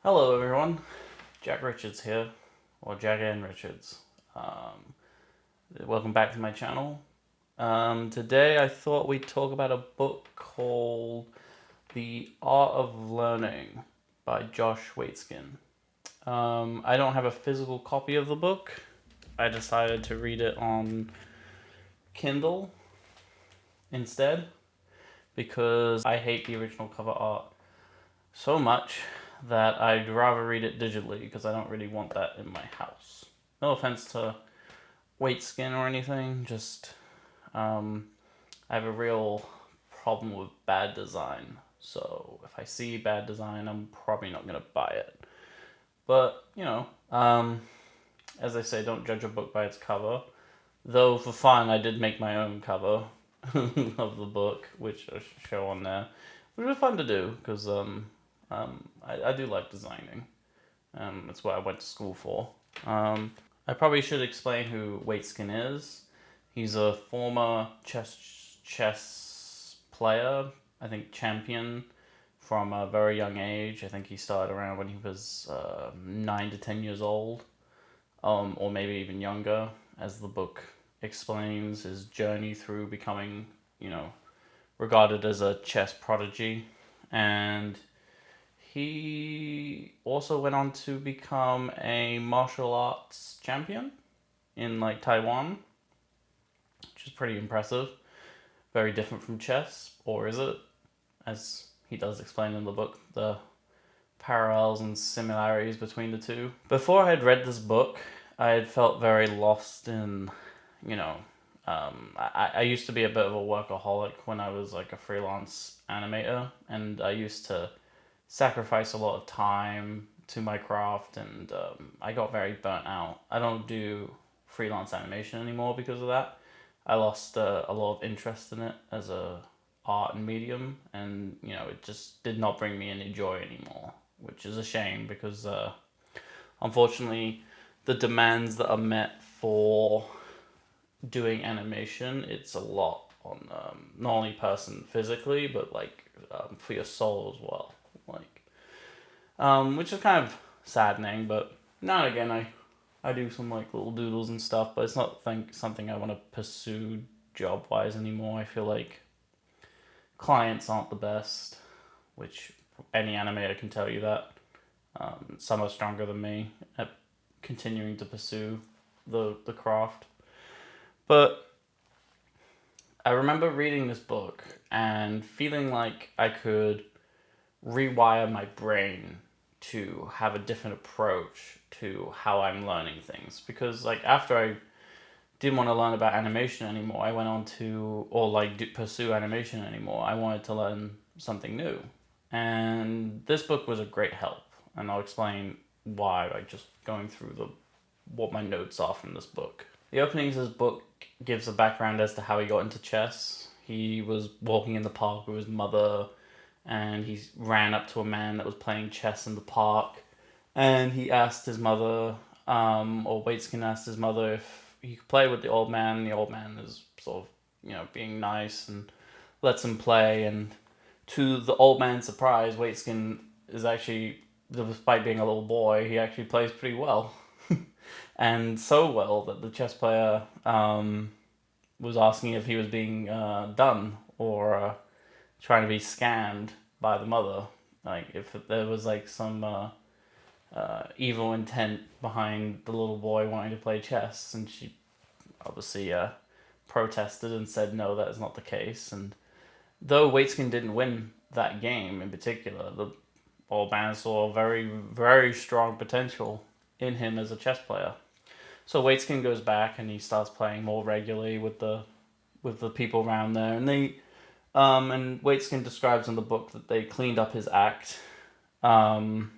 Hello everyone, Jack Richards here, or Jack and Richards. Welcome back to my channel. Today I thought we'd talk about a book called The Art of Learning by Josh Waitzkin. I don't have a physical copy of the book. I decided to read it on Kindle instead because I hate the original cover art so much that I'd rather read it digitally because I don't really want that in my house. No offense to Waitzkin or anything, just I have a real problem with bad design. So if I see bad design, I'm probably not going to buy it. But, as I say, don't judge a book by its cover. Though for fun, I did make my own cover of the book, which I show on there, which was fun to do because I do like designing. That's what I went to school for. I probably should explain who Waitzkin is. He's a former chess player, I think champion from a very young age. I think he started around when he was 9 to 10 years old, or maybe even younger, as the book explains his journey through becoming, regarded as a chess prodigy. And he also went on to become a martial arts champion in Taiwan, which is pretty impressive. Very different from chess, or is it? As he does explain in the book, the parallels and similarities between the two. Before I had read this book, I had felt very lost in, I used to be a bit of a workaholic when I was like a freelance animator, and I used to sacrifice a lot of time to my craft, and I got very burnt out. I don't do freelance animation anymore because of that. I lost a lot of interest in it as a art and medium, and it just did not bring me any joy anymore, which is a shame because unfortunately the demands that are met for doing animation, it's a lot on not only person physically but for your soul as well, which is kind of saddening. But now and again I do some little doodles and stuff, but it's not something I want to pursue job wise anymore. I feel like clients aren't the best, which any animator can tell you that. Some are stronger than me at continuing to pursue the craft. But I remember reading this book and feeling like I could rewire my brain to have a different approach to how I'm learning things. Because after I didn't want to learn about animation anymore, I went on to, pursue animation anymore. I wanted to learn something new. And this book was a great help. And I'll explain why by just going through what my notes are from this book. The opening of this book gives a background as to how he got into chess. He was walking in the park with his mother, and he ran up to a man that was playing chess in the park, and he asked his mother, or Waitzkin asked his mother if he could play with the old man, and the old man is sort of, being nice and lets him play, and to the old man's surprise, Waitzkin is actually, despite being a little boy, he actually plays pretty well. And so well that the chess player was asking if he was being done or trying to be scammed by the mother. If there was some evil intent behind the little boy wanting to play chess, and she obviously protested and said no, that is not the case. And though Waitzkin didn't win that game in particular, the old man saw very, very strong potential in him as a chess player. So Waitzkin goes back and he starts playing more regularly with the people around there, and and Waitzkin describes in the book that they cleaned up his act. They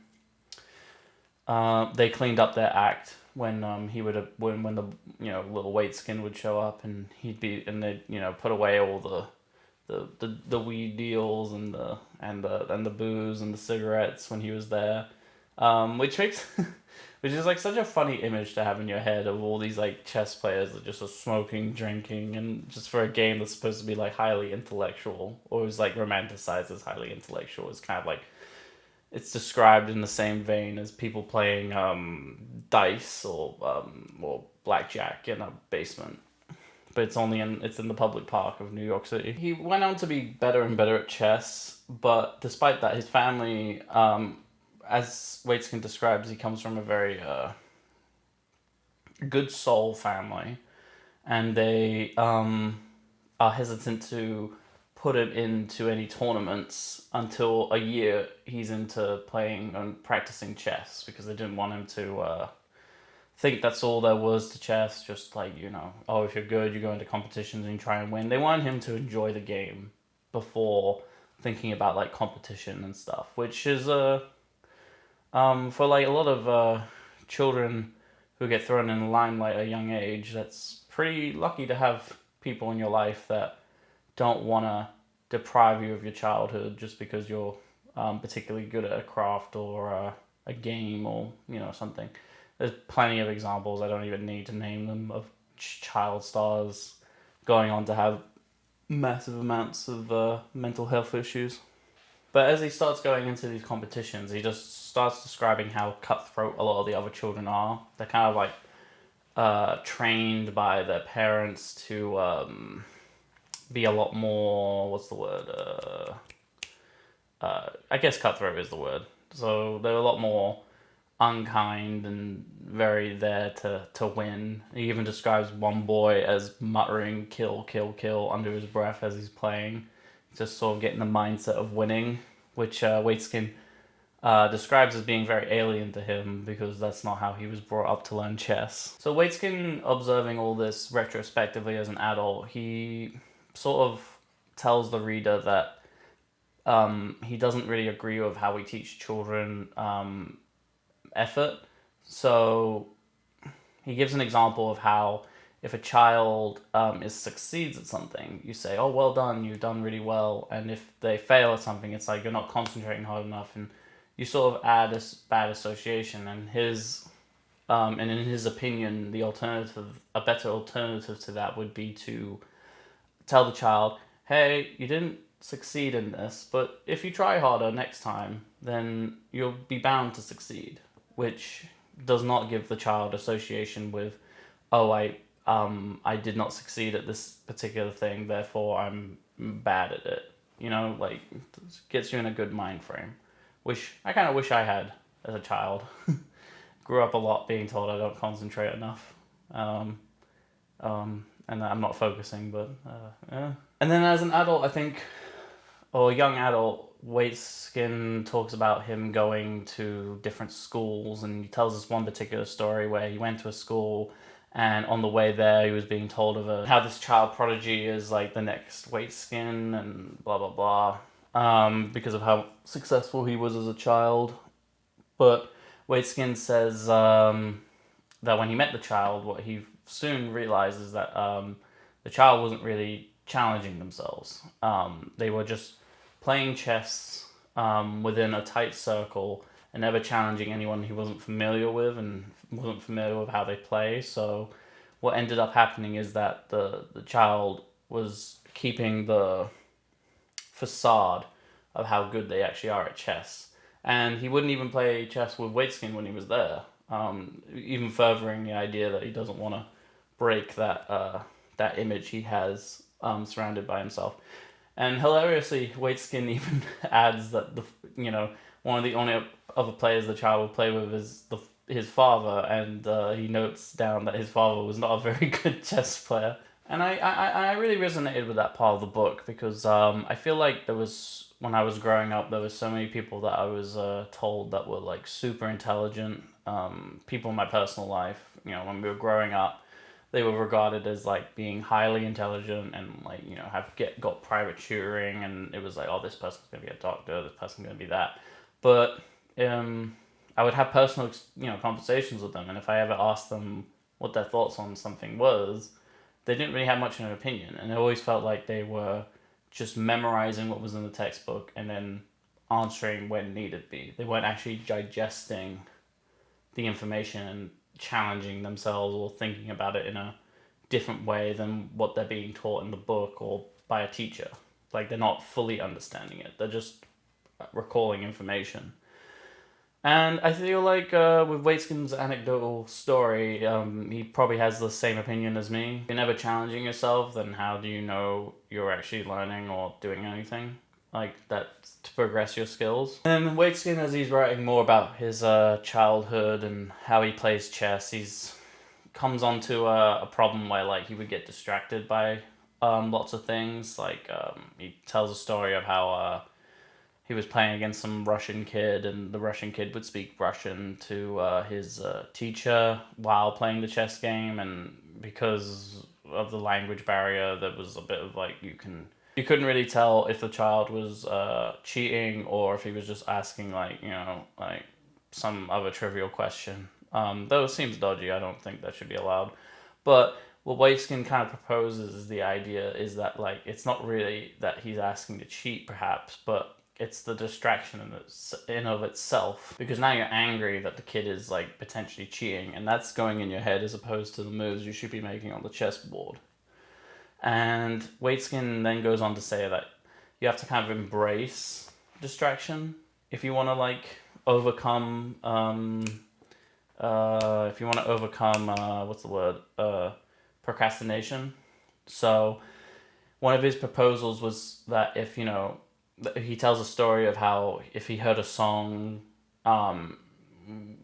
cleaned up their act when when the little Waitzkin would show up, and they'd put away all the weed deals and the booze and the cigarettes when he was there, which makes which is such a funny image to have in your head of all these chess players that just are smoking, drinking, and just for a game that's supposed to be highly intellectual, or is romanticized as highly intellectual. It's kind of it's described in the same vein as people playing dice or blackjack in a basement. But it's in the public park of New York City. He went on to be better and better at chess, but despite that, his family, as Waitzkin describes, he comes from a very good soul family, and they are hesitant to put him into any tournaments until a year he's into playing and practicing chess, because they didn't want him to think that's all there was to chess, just like, oh, if you're good, you go into competitions and you try and win. They wanted him to enjoy the game before thinking about like competition and stuff, which is for like a lot of children who get thrown in the limelight at a young age, that's pretty lucky to have people in your life that don't want to deprive you of your childhood just because you're particularly good at a craft or a game or something. There's plenty of examples, I don't even need to name them, of child stars going on to have massive amounts of mental health issues. But as he starts going into these competitions, he just starts describing how cutthroat a lot of the other children are. They're kind of like trained by their parents to be a lot more, what's the word? I guess cutthroat is the word. So they're a lot more unkind and very there to win. He even describes one boy as muttering "kill, kill, kill" under his breath as he's playing, just sort of getting the mindset of winning, which Waitzkin describes as being very alien to him because that's not how he was brought up to learn chess. So Waitzkin, observing all this retrospectively as an adult, he sort of tells the reader that he doesn't really agree with how we teach children effort. So he gives an example of how if a child succeeds at something, you say, "Oh, well done, you've done really well." And if they fail at something, it's like you're not concentrating hard enough, and you sort of add this bad association. And in his opinion, a better alternative to that would be to tell the child, "Hey, you didn't succeed in this, but if you try harder next time, then you'll be bound to succeed," which does not give the child association with, "Oh, I did not succeed at this particular thing, therefore I'm bad at it." Like, it gets you in a good mind frame, which I kind of wish I had as a child. Grew up a lot being told I don't concentrate enough. And I'm not focusing, but yeah. And then as an adult, I think, or young adult, Waitzkin talks about him going to different schools, and he tells us one particular story where he went to a school, and on the way there he was being told of how this child prodigy is like the next Waitzkin and blah blah blah, because of how successful he was as a child. But Waitzkin says that when he met the child, what he soon realizes that the child wasn't really challenging themselves. They were just playing chess within a tight circle and never challenging anyone he wasn't familiar with and wasn't familiar with how they play. So what ended up happening is that the child was keeping the facade of how good they actually are at chess. And he wouldn't even play chess with Waitzkin when he was there, even furthering the idea that he doesn't want to break that image he has surrounded by himself. And hilariously, Waitzkin even adds that one of the only other players the child will play with is his father, and he notes down that his father was not a very good chess player. And I really resonated with that part of the book because I feel like when I was growing up, there was so many people that I was told that were like super intelligent. People in my personal life, when we were growing up, they were regarded as like being highly intelligent and like got private tutoring, and it was like, oh, this person's gonna be a doctor, this person's gonna be that. But I would have personal conversations with them, and if I ever asked them what their thoughts on something was, they didn't really have much of an opinion, and it always felt like they were just memorizing what was in the textbook and then answering when needed be. They weren't actually digesting the information and challenging themselves or thinking about it in a different way than what they're being taught in the book or by a teacher. Like, they're not fully understanding it. They're just recalling information. And I feel like with Waitzkin's anecdotal story, he probably has the same opinion as me. If you're never challenging yourself, then how do you know you're actually learning or doing anything like that to progress your skills? And Waitzkin, as he's writing more about his childhood and how he plays chess, he's comes onto a problem where like he would get distracted by lots of things. Like he tells a story of how he was playing against some Russian kid, and the Russian kid would speak Russian to his teacher while playing the chess game, and because of the language barrier, there was a bit of like you couldn't really tell if the child was cheating or if he was just asking like like some other trivial question. Though it seems dodgy, I don't think that should be allowed. But what Waitzkin kind of proposes is the idea is that like it's not really that he's asking to cheat, perhaps, but it's the distraction in of itself, because now you're angry that the kid is like potentially cheating, and that's going in your head as opposed to the moves you should be making on the chessboard. And Waitzkin then goes on to say that you have to kind of embrace distraction if you want to like overcome what's the word, procrastination. So one of his proposals was that if he tells a story of how if he heard a song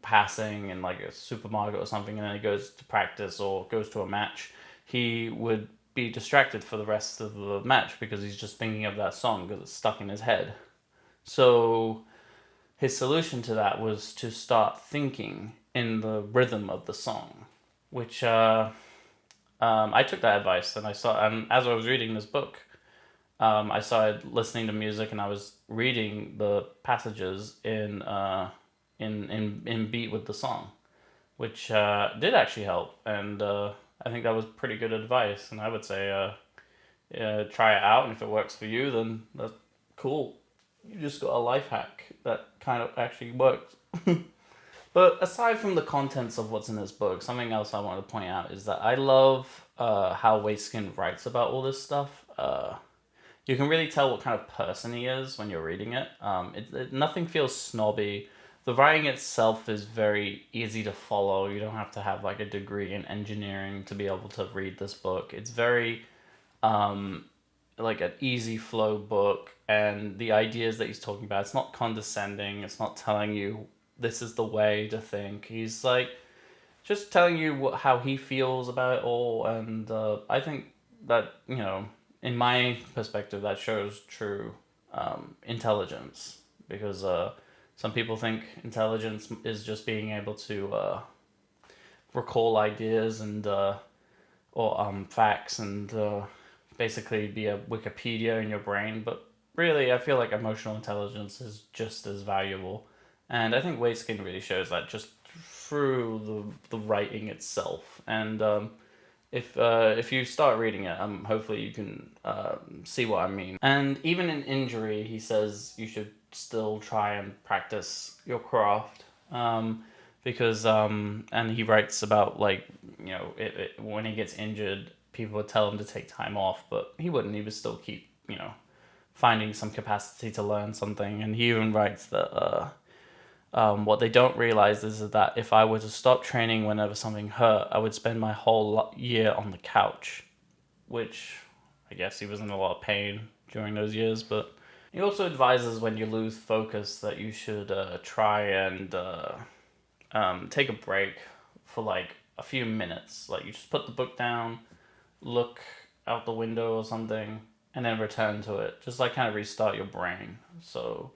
passing in like a supermarket or something, and then he goes to practice or goes to a match, he would be distracted for the rest of the match because he's just thinking of that song because it's stuck in his head. So his solution to that was to start thinking in the rhythm of the song, which I took that advice, and as I was reading this book, I started listening to music, and I was reading the passages in beat with the song, which did actually help, and I think that was pretty good advice. And I would say try it out, and if it works for you, then that's cool. You just got a life hack that kind of actually works. But aside from the contents of what's in this book, something else I want to point out is that I love how Waitzkin writes about all this stuff. You can really tell what kind of person he is when you're reading it. Nothing feels snobby. The writing itself is very easy to follow. You don't have to have like a degree in engineering to be able to read this book. It's very like an easy flow book, and the ideas that he's talking about, it's not condescending. It's not telling you this is the way to think. He's like just telling you how he feels about it all, and I think that in my perspective, that shows true intelligence, because some people think intelligence is just being able to recall ideas and or facts and basically be a Wikipedia in your brain. But really, I feel like emotional intelligence is just as valuable, and I think Waitzkin really shows that just through the writing itself. And if you start reading it, hopefully you can see what I mean. And even in injury, he says you should still try and practice your craft, because and he writes about like when he gets injured, people would tell him to take time off, but he wouldn't. He would still keep finding some capacity to learn something. And he even writes that what they don't realize is that if I were to stop training whenever something hurt, I would spend my whole year on the couch, which I guess he was in a lot of pain during those years. But he also advises when you lose focus that you should try and take a break for like a few minutes. Like you just put the book down, look out the window or something, and then return to it. Just like kind of restart your brain. So,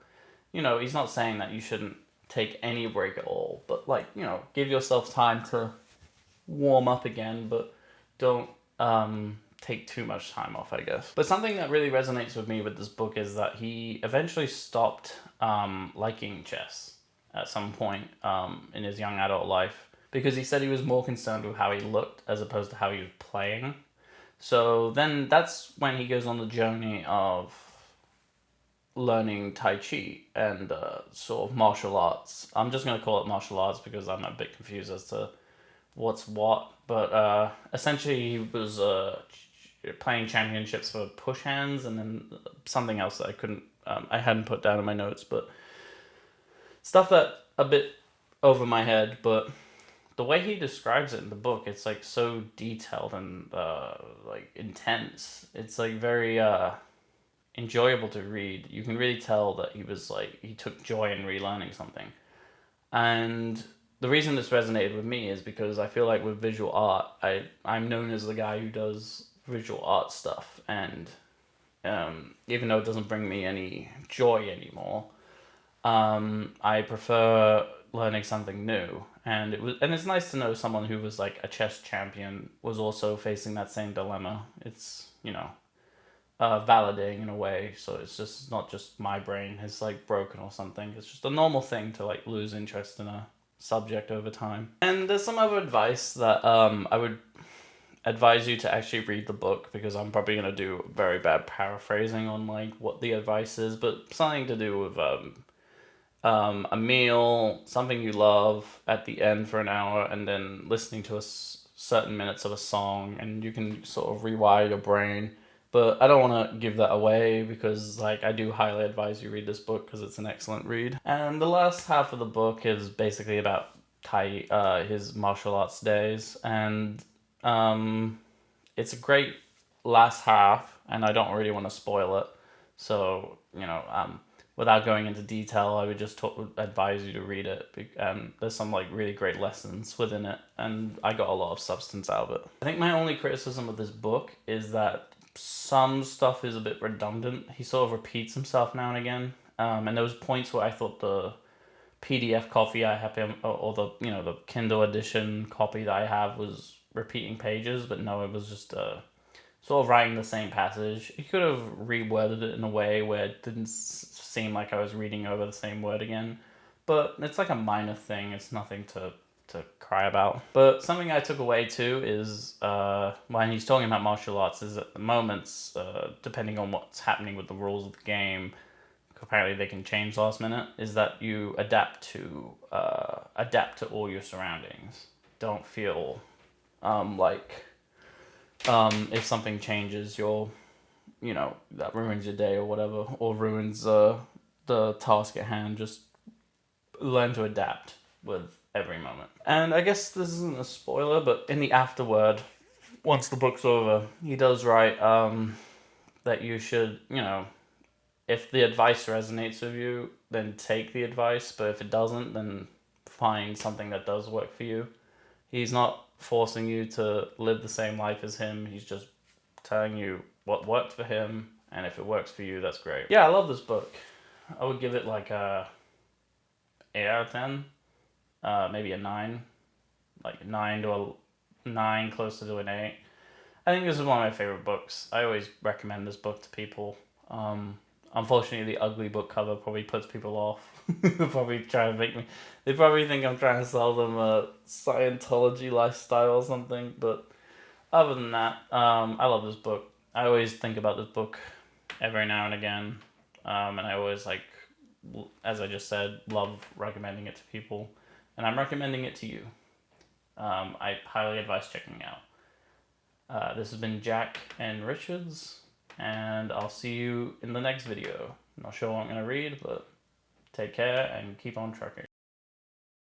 he's not saying that you shouldn't take any break at all, but like give yourself time to warm up again, but don't take too much time off, I guess. But something that really resonates with me with this book is that he eventually stopped liking chess at some point in his young adult life, because he said he was more concerned with how he looked as opposed to how he was playing. So then that's when he goes on the journey of learning Tai Chi and sort of martial arts. I'm just going to call it martial arts because I'm a bit confused as to what's what. But essentially he was playing championships for push hands, and then something else that I hadn't put down in my notes, but stuff that a bit over my head, but the way he describes it in the book, it's like so detailed and like intense. It's like very enjoyable to read. You can really tell that he took joy in relearning something. And the reason this resonated with me is because I feel like with visual art, I'm known as the guy who does visual art stuff, and even though it doesn't bring me any joy anymore, I prefer learning something new. And it's nice to know someone who was like a chess champion was also facing that same dilemma. It's validating in a way, so it's just not just my brain is like broken or something. It's just a normal thing to like lose interest in a subject over time. And there's some other advice that I would advise you to actually read the book, because I'm probably gonna do very bad paraphrasing on like what the advice is, but something to do with a meal, something you love at the end for an hour, and then listening to certain minutes of a song, and you can sort of rewire your brain. But I don't want to give that away, because like I do highly advise you read this book because it's an excellent read. And the last half of the book is basically about his martial arts days, and it's a great last half, and I don't really want to spoil it. So without going into detail, I would just advise you to read it. There's some like really great lessons within it, and I got a lot of substance out of it. I think my only criticism of this book is that some stuff is a bit redundant. He sort of repeats himself now and again, and there was points where I thought the PDF copy I have him, or the the Kindle edition copy that I have, was repeating pages, but no, it was just sort of writing the same passage. He could have reworded it in a way where it didn't seem like I was reading over the same word again, but it's like a minor thing. It's nothing to cry about. But something I took away too is when he's talking about martial arts, is at the moments, depending on what's happening with the rules of the game, apparently they can change last minute, is that you adapt to all your surroundings. Don't feel if something changes that ruins your day or whatever, or ruins the task at hand. Just learn to adapt with every moment. And I guess this isn't a spoiler, but in the afterword, once the book's over, he does write that you should, if the advice resonates with you, then take the advice, but if it doesn't, then find something that does work for you. He's not forcing you to live the same life as him. He's just telling you what worked for him, and if it works for you, that's great. Yeah, I love this book. I would give it like a 8 out of 10. Maybe a 9. Like 9 to a 9, closer to an 8. I think this is one of my favorite books. I always recommend this book to people. Unfortunately, the ugly book cover probably puts people off. They're probably trying to make me... They probably think I'm trying to sell them a Scientology lifestyle or something. But other than that, I love this book. I always think about this book every now and again. And I always, as I just said, love recommending it to people. And I'm recommending it to you. I highly advise checking it out. This has been Jack and Richards, and I'll see you in the next video. I'm not sure what I'm going to read, but take care and keep on trucking.